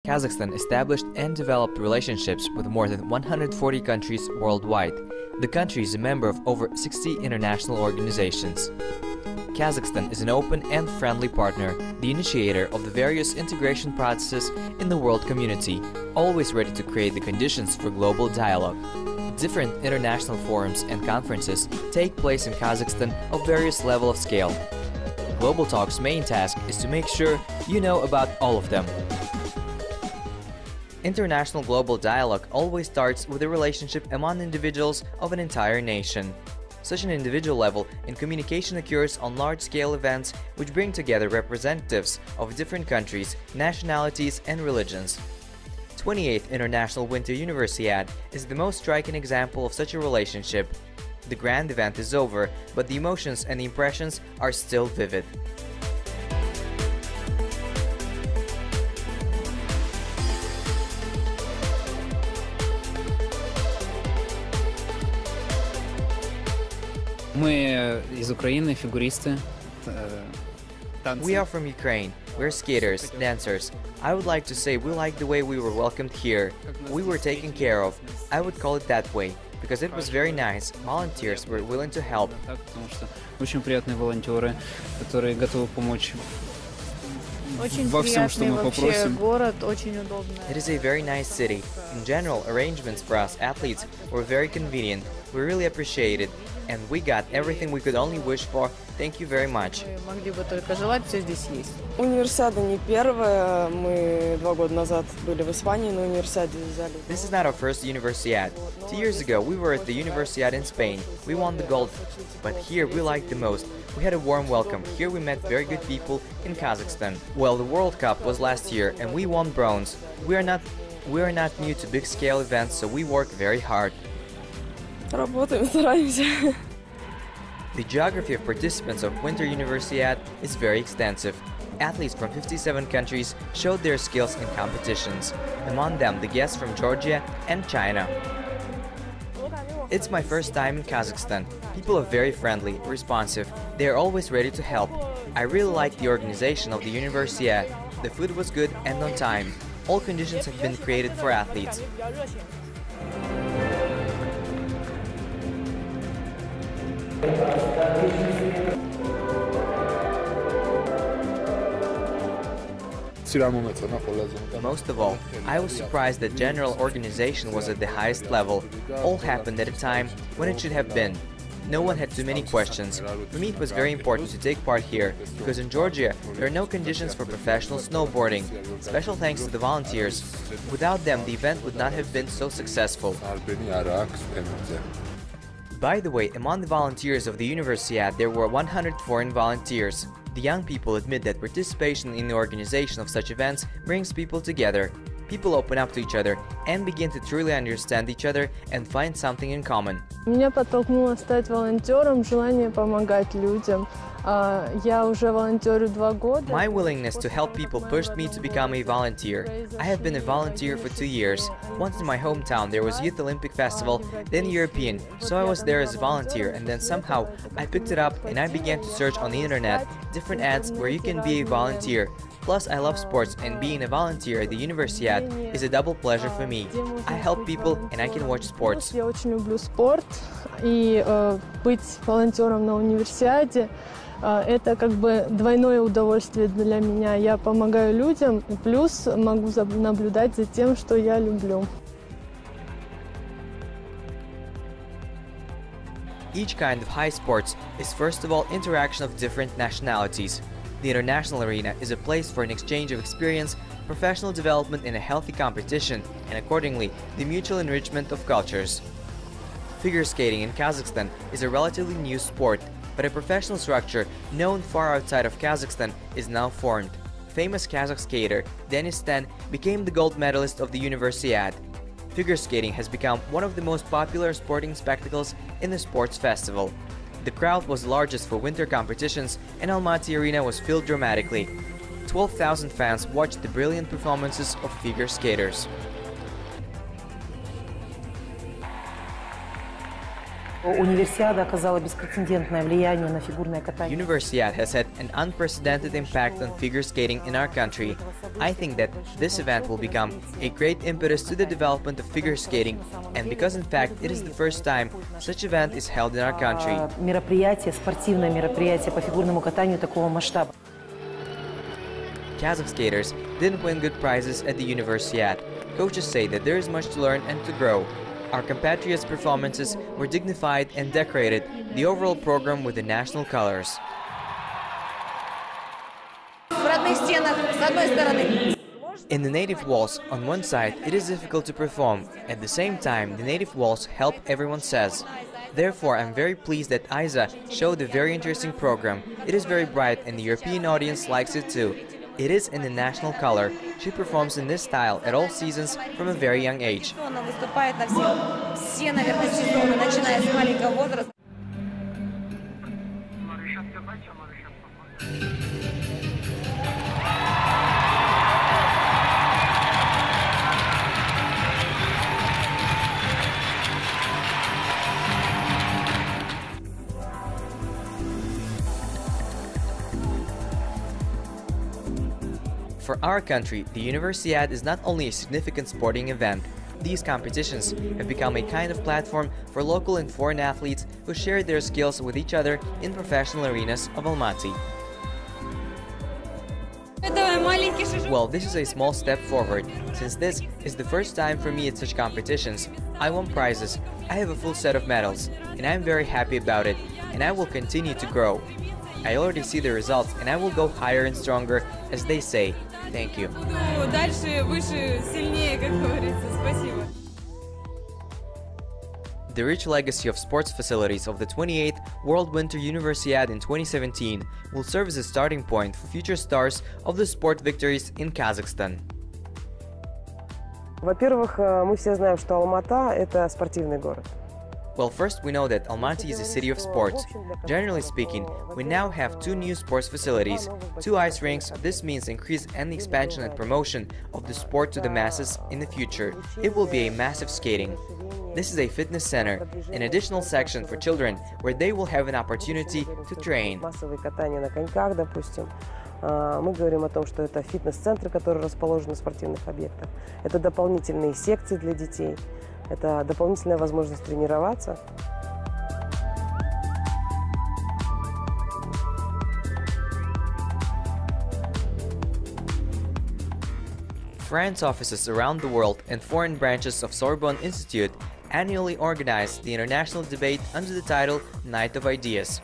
Kazakhstan established and developed relationships with more than 140 countries worldwide. The country is a member of over 60 international organizations. Kazakhstan is an open and friendly partner, the initiator of the various integration processes in the world community, always ready to create the conditions for global dialogue. Different international forums and conferences take place in Kazakhstan of various level of scale. Global Talk's main task is to make sure you know about all of them. International global dialogue always starts with a relationship among individuals of an entire nation. Such an individual level in communication occurs on large-scale events which bring together representatives of different countries, nationalities and religions. 28th International Winter Universiade is the most striking example of such a relationship. The grand event is over, but the emotions and the impressions are still vivid. We are from Ukraine. We're skaters, dancers. I would like to say we like the way we were welcomed here. We were taken care of. I would call it that way, because it was very nice. Volunteers were willing to help. Очень приятные волонтеры, которые готовы помочь во всем, что мы попросим. It is a very nice city. In general, arrangements for us athletes were very convenient. We really appreciate it. And we got everything we could only wish for. Thank you very much. Универсиада не первая. Мы 2 года назад были в Испании на универсиаде. This is not our first Universiade. 2 years ago, we were at the Universiade in Spain. We won the gold. But here we liked the most. We had a warm welcome. Here we met very good people in Kazakhstan. Well, the World Cup was last year and we won bronze. We are not new to big-scale events, so we work very hard. Работаем, стараемся. The geography of participants of Winter Universiade is very extensive. Athletes from 57 countries showed their skills in competitions. Among them, the guests from Georgia and China. It's my first time in Kazakhstan. People are very friendly, responsive. They are always ready to help. I really like the organization of the Universiade. The food was good and on time. All conditions have been created for athletes. Most of all, I was surprised that general organization was at the highest level. All happened at a time when it should have been. No one had too many questions. For me, it was very important to take part here, because in Georgia there are no conditions for professional snowboarding. Special thanks to the volunteers. Without them, the event would not have been so successful. By the way, among the volunteers of the Universiade, there were 100 foreign volunteers. The young people admit that participation in the organization of such events brings people together. People open up to each other and begin to truly understand each other and find something in common. Меня подтолкнуло стать волонтером желание помогать людям. Я уже волонтерю 2 года. My willingness to help people pushed me to become a volunteer. I have been a volunteer for 2 years. Once in my hometown there was Youth Olympic Festival, then European, so I was there as a volunteer, and then somehow I picked it up and I began to search on the internet different ads where you can be a volunteer. Plus, I love sports, and being a volunteer at the Universiade is a double pleasure for me. I help people and I can watch sports. Я очень люблю спорт, и быть волонтером на универсиаде это как бы двойное удовольствие для меня. Я помогаю людям, и плюс могу наблюдать за тем, что я люблю. Each kind of high sports is first of all interaction of different nationalities. The international arena is a place for an exchange of experience, professional development in a healthy competition, and accordingly, the mutual enrichment of cultures. Figure skating in Kazakhstan is a relatively new sport, but a professional structure known far outside of Kazakhstan is now formed. Famous Kazakh skater Denis Ten became the gold medalist of the Universiade. Figure skating has become one of the most popular sporting spectacles in the sports festival. The crowd was largest for winter competitions and Almaty Arena was filled dramatically. 12,000 fans watched the brilliant performances of figure skaters. Универсиада оказала беспрецедентное влияние на фигурное катание. UNIVERSIADE has had an unprecedented impact on figure skating in our country. I think that this event will become a great impetus to the development of figure skating, and because in fact it is the first time such event is held in our country. Мероприятие, спортивное мероприятие по фигурному катанию такого масштаба. Kazakh skaters didn't win good prizes at the UNIVERSIADE. Coaches say that there is much to learn and to grow. Our compatriots' performances were dignified and decorated the overall program with the national colors. In the native waltz, on one side, it is difficult to perform. At the same time, the native waltz help, everyone says. Therefore, I'm very pleased that Isa showed a very interesting program. It is very bright and the European audience likes it too. It is in the national color. She performs in this style at all seasons from a very young age. For our country, the Universiade is not only a significant sporting event. These competitions have become a kind of platform for local and foreign athletes who share their skills with each other in professional arenas of Almaty. Well, this is a small step forward. Since this is the first time for me at such competitions, I won prizes, I have a full set of medals, and I'm very happy about it, and I will continue to grow. I already see the results, and I will go higher and stronger, as they say. Thank you. The rich legacy of sports facilities of the 28th World Winter Universiade in 2017 will serve as a starting point for future stars of the sport victories in Kazakhstan. Во-первых, мы все знаем, что Алмата – это спортивный город. Well, first we know that Almaty is a city of sports. Generally speaking, we now have 2 new sports facilities, 2 ice rinks. This means increase and expansion and promotion of the sport to the masses in the future. It will be a massive skating. This is a fitness center, an additional section for children where they will have an opportunity to train. Массовые катания на коньках, допустим. Мы говорим о том, что это фитнес-центры, которые расположены в спортивных объектах. Это дополнительные секции для детей. Это дополнительная возможность тренироваться. France offices around the world and foreign branches of Sorbonne Institute annually organize the international debate under the title Night of Ideas.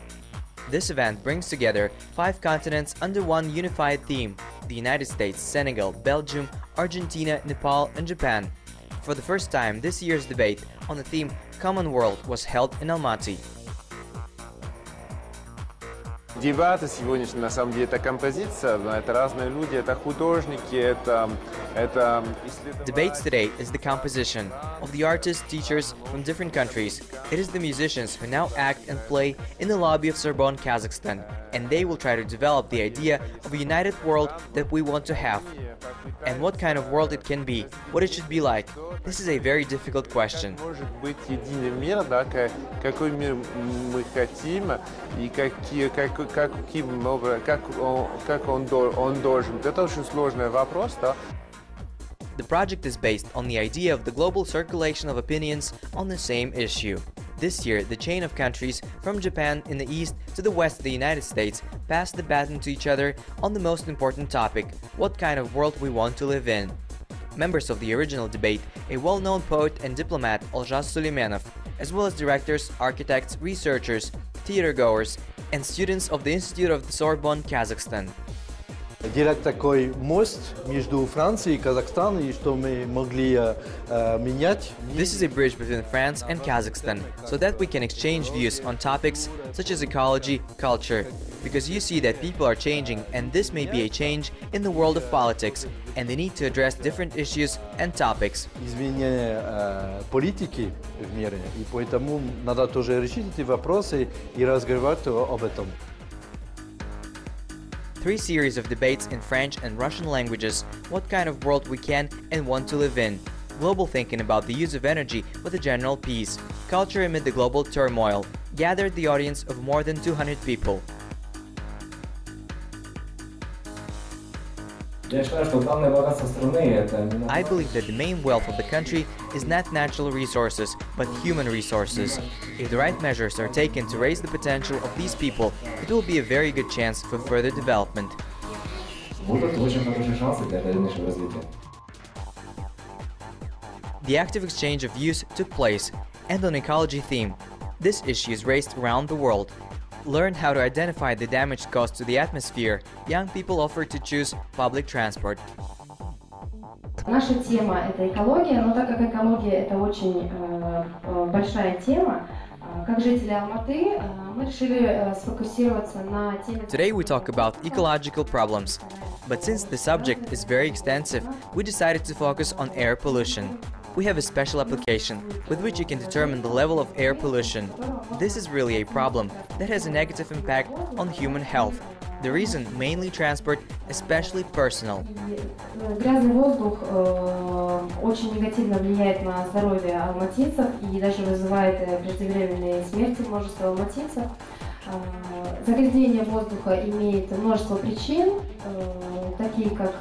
This event brings together 5 continents under one unified theme: the United States, Senegal, Belgium, Argentina, Nepal, and Japan. For the first time, this year's debate on the theme Common World was held in Almaty. Дебаты сегодняшние, на самом деле, это композиция, это разные люди, это художники, это Debates today is the composition of the artists, teachers from different countries. It is the musicians who now act and play in the lobby of Sorbonne, Kazakhstan, and they will try to develop the idea of a united world that we want to have. And what kind of world it can be, what it should be like. This is a very difficult question. Может быть единый мир, да, какой мир мы хотим и каким образом, как он должен. Это очень сложный вопрос, да. The project is based on the idea of the global circulation of opinions on the same issue. This year, the chain of countries from Japan in the east to the west of the United States passed the baton to each other on the most important topic: what kind of world we want to live in. Members of the original debate, a well-known poet and diplomat Oljas Suleimanov, as well as directors, architects, researchers, theatergoers, and students of the Institute of the Sorbonne, Kazakhstan. Делать такой мост между Францией и Казахстаном, и что мы могли менять. This is a bridge between France and Kazakhstan, so that we can exchange views on topics such as ecology, culture, because you see that people are changing, and this may be a change in the world of politics, and they need to address different issues and topics. Изменение политики в мире, и поэтому надо тоже решить эти вопросы и разговаривать об этом. 3 series of debates in French and Russian languages, what kind of world we can and want to live in. global thinking about the use of energy for the general peace, culture amid the global turmoil, gathered the audience of more than 200 people. I believe that the main wealth of the country is not natural resources, but human resources. If the right measures are taken to raise the potential of these people, it will be a very good chance for further development. The active exchange of views took place, and on ecology theme. This issue is raised around the world. Learn how to identify the damage caused to the atmosphere. Young people offered to choose public transport. Наша тема – это экология, но так как экология – это очень большая тема, как жители Алматы, мы решили сфокусироваться на теме… Today we talk about ecological problems. But since the subject is very extensive, we decided to focus on air pollution. We have a special application with which you can determine the level of air pollution. This is really a problem that has a negative impact on human health. The reason mainly transport, especially personal. Грязный воздух очень негативно влияет на здоровье алматинцев и даже вызывает преждевременные смерти множества алматинцев. Загрязнение воздуха имеет множество причин, такие как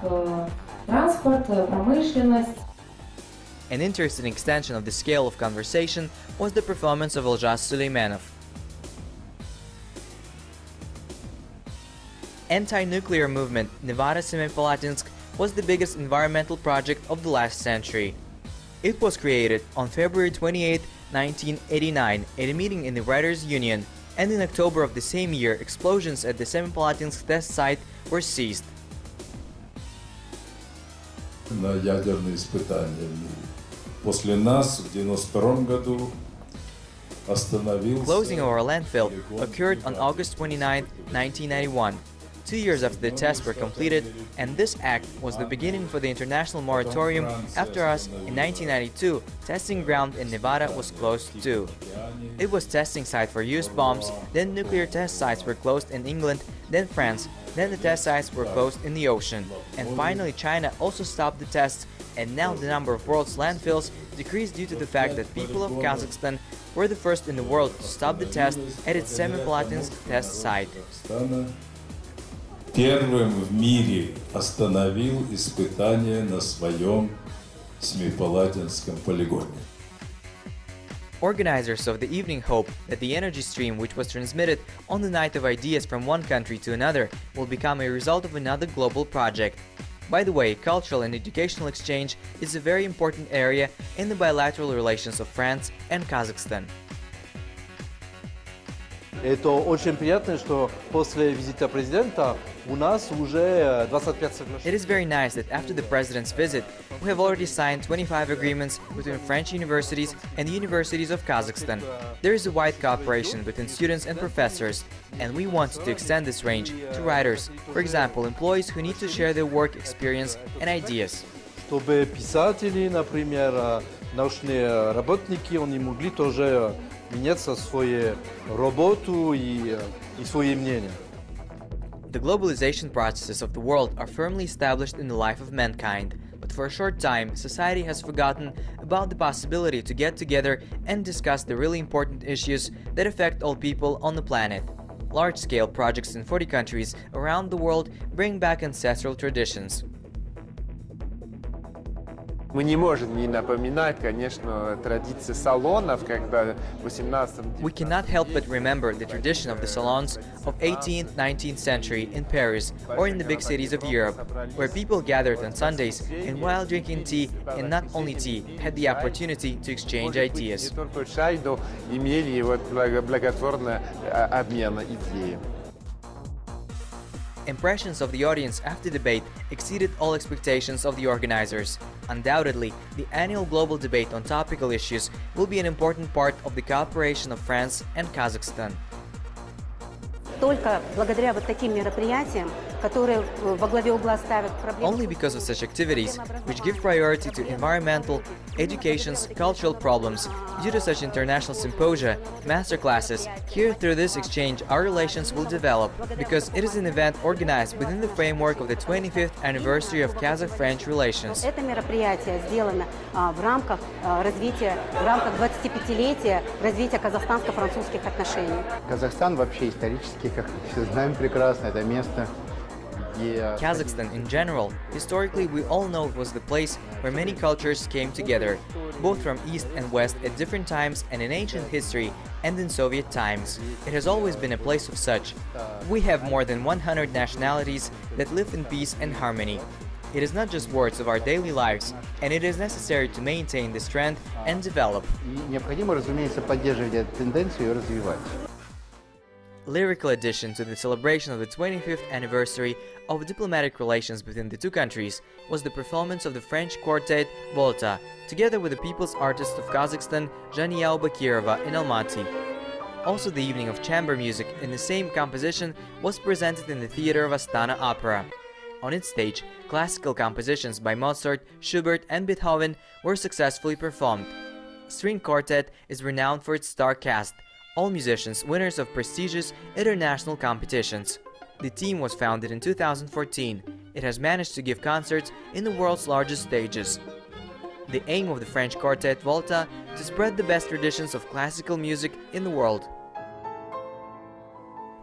транспорт, промышленность. An interesting extension of the scale of conversation was the performance of Eljas Suleimanov. Anti-nuclear movement Nevada Semipalatinsk was the biggest environmental project of the last century. It was created on February 28, 1989 at a meeting in the Writers' Union, and in October of the same year, explosions at the Semipalatinsk test site were ceased. На ядерные испытания в мире. После нас в 1992 году остановился. Closing of our landfill occurred on August 29, 1991. 2 years after the tests were completed, and this act was the beginning for the international moratorium. After us, in 1992, testing ground in Nevada was closed too. It was testing site for used bombs, then nuclear test sites were closed in England, then France, then the test sites were closed in the ocean, and finally China also stopped the tests, and now the number of world's landfills decreased due to the fact that people of Kazakhstan were the first in the world to stop the test at its Semipalatinsk test site. Первым в мире остановил испытания на своем Семипалатинском полигоне. Organizers of the evening hope that the energy stream which was transmitted on the night of ideas from one country to another will become a result of another global project. By the way, cultural and educational exchange is a very important area in the bilateral relations of France and Kazakhstan. Это очень приятно, что после визита президента у нас уже 25 соглашений. It is very nice that after the president's visit, we have already signed 25 agreements between French universities and the universities of Kazakhstan. There is a wide cooperation between students and professors, and we want to extend this range to writers, for example, employees who need to share their work experience and ideas. Чтобы писатели, например, научные работники, они могли тоже меняться свою работу и свои мнения. The globalization processes of the world are firmly established in the life of mankind, but for a short time, society has forgotten about the possibility to get together and discuss the really important issues that affect all people on the planet. Large-scale projects in 40 countries around the world bring back ancestral traditions. Мы не можем не напоминать, конечно, традиции салонов, когда в 18 We cannot help but remember the tradition of the salons of 18th, 19th century in Paris or in the big cities of Europe, where people gathered on Sundays and while drinking tea, and not only tea, had the opportunity to exchange ideas. Не только чай, но имели вот благотворный обмен идеями. Impressions of the audience after debate exceeded all expectations of the organizers. Undoubtedly, the annual global debate on topical issues will be an important part of the cooperation of France and Kazakhstan. Только благодаря вот таким мероприятиям которые во главе угла ставят проблемы. Only because of such activities, which give priority to environmental, education's, cultural problems, due to such international symposia, masterclasses, here through this exchange our relations will develop, because it is an event organized within the framework of the 25th anniversary of Kazakh-French relations. Это мероприятие сделано в рамках развития, в рамках 25-летия развития казахстанско-французских отношений. Казахстан вообще исторически, как все знаем прекрасно, это место. Kazakhstan in general, historically we all know it was the place where many cultures came together, both from east and west at different times and in ancient history and in Soviet times. It has always been a place of such. We have more than 100 nationalities that live in peace and harmony. It is not just words of our daily lives, and it is necessary to maintain this trend and develop. Необходимо, разумеется, поддерживать эту тенденцию и развивать. Lyrical addition to the celebration of the 25th anniversary of diplomatic relations between the two countries was the performance of the French quartet VOLTA, together with the people's artist of Kazakhstan, Janiao Bakirova in Almaty. Also, the evening of chamber music in the same composition was presented in the theater of Astana Opera. On its stage, classical compositions by Mozart, Schubert and Beethoven were successfully performed. String quartet is renowned for its star cast, all musicians winners of prestigious international competitions. The team was founded in 2014. It has managed to give concerts in the world's largest stages. The aim of the French quartet VOLTA to spread the best traditions of classical music in the world.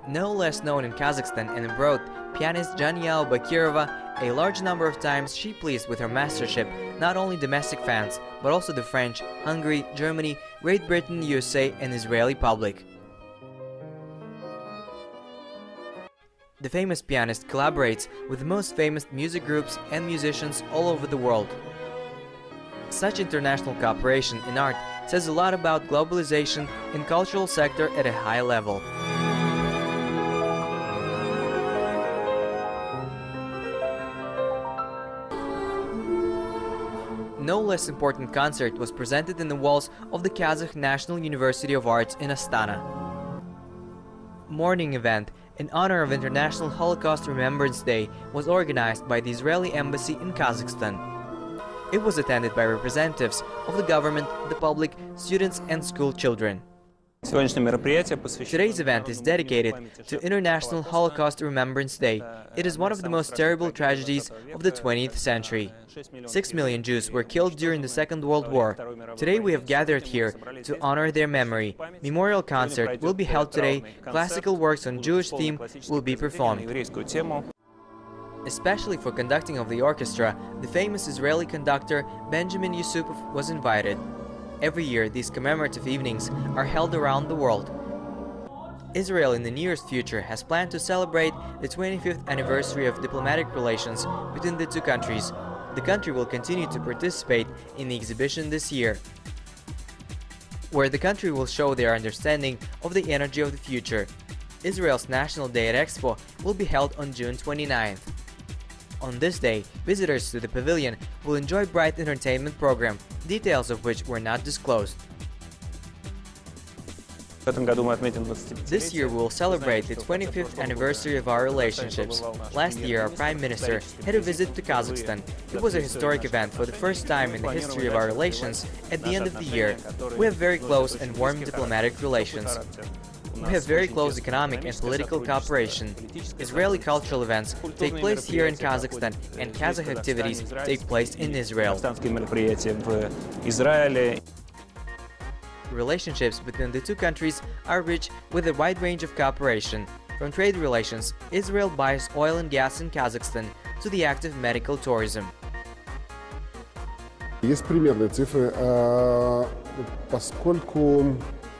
No less known in Kazakhstan and abroad, pianist Janiao Bakirova, a large number of times she pleased with her mastership not only domestic fans, but also the French, Hungary, Germany, Great Britain, USA and Israeli public. The famous pianist collaborates with the most famous music groups and musicians all over the world. Such international cooperation in art says a lot about globalization in cultural sector at a high level. No less important concert was presented in the walls of the Kazakh National University of Arts in Astana. Morning event in honor of International Holocaust Remembrance Day was organized by the Israeli Embassy in Kazakhstan. It was attended by representatives of the government, the public, students and school children. Today's event is dedicated to International Holocaust Remembrance Day. It is one of the most terrible tragedies of the 20th century. 6 million Jews were killed during the Second World War. Today we have gathered here to honor their memory. Memorial concert will be held today. Classical works on Jewish theme will be performed. Especially for conducting of the orchestra, the famous Israeli conductor Benjamin Yusupov was invited. Every year, these commemorative evenings are held around the world. Israel in the nearest future has planned to celebrate the 25th anniversary of diplomatic relations between the two countries. The country will continue to participate in the exhibition this year, where the country will show their understanding of the energy of the future. Israel's National Day at Expo will be held on June 29th. On this day, visitors to the pavilion will enjoy bright entertainment program, details of which were not disclosed. This year we will celebrate the 25th anniversary of our relationships. Last year our Prime Minister had a visit to Kazakhstan. It was a historic event for the first time in the history of our relations at the end of the year. We have very close and warm diplomatic relations. We have very close economic and political cooperation. Israeli cultural events take place here in Kazakhstan, and Kazakh activities take place in Israel. Relationships between the two countries are rich with a wide range of cooperation. From trade relations, Israel buys oil and gas in Kazakhstan, to the active medical tourism. Есть примерные цифры, поскольку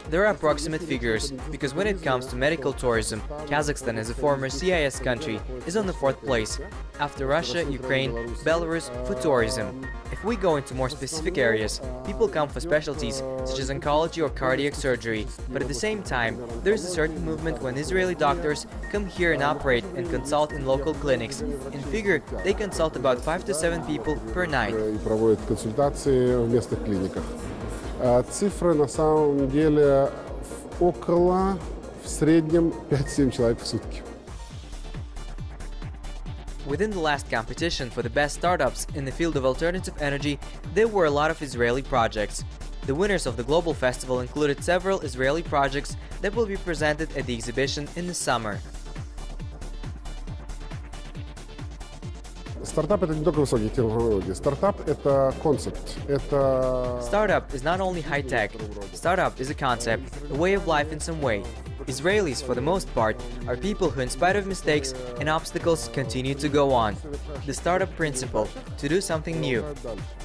There are approximate figures, because when it comes to medical tourism, Kazakhstan, as a former CIS country, is on the 4th place, after Russia, Ukraine, Belarus, for tourism. If we go into more specific areas, people come for specialties such as oncology or cardiac surgery, but at the same time, there is a certain movement when Israeli doctors come here and operate and consult in local clinics. In figure, they consult about 5 to 7 people per night. Цифры на самом деле около, в среднем, 5-7 человек в сутки. Within the last competition for the best startups in the field of alternative energy, there were a lot of Israeli projects. The winners of the global festival included several Israeli projects that will be presented at the exhibition in the summer. Стартап — это не только высокие технологии. Стартап — это концепт. Это... Startup is not only high-tech. Startup is a concept, a way of life in some way. Israelis, for the most part, are people who, in spite of mistakes and obstacles, continue to go on. The startup principle, to do something new.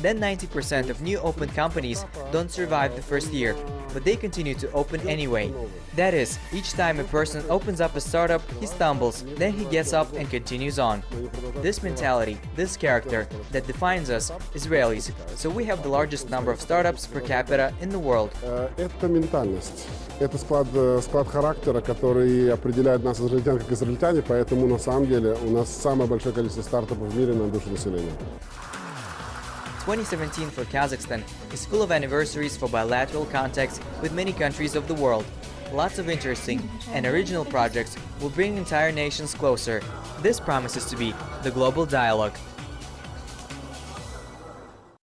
Then 90% of new open companies don't survive the first year, but they continue to open anyway. That is, each time a person opens up a startup, he stumbles, then he gets up and continues on. This mentality, this character, that defines us, Israelis, so we have the largest number of startups per capita in the world. Это ментальность. Это склад характера, который определяет нас, израильтян, как израильтяне, поэтому на самом деле у нас самое большое количество стартапов в мире на душу населения. 2017 for Kazakhstan is full of anniversaries for bilateral contacts with many countries of the world. Lots of interesting and original projects will bring entire nations closer. This promises to be the global dialogue.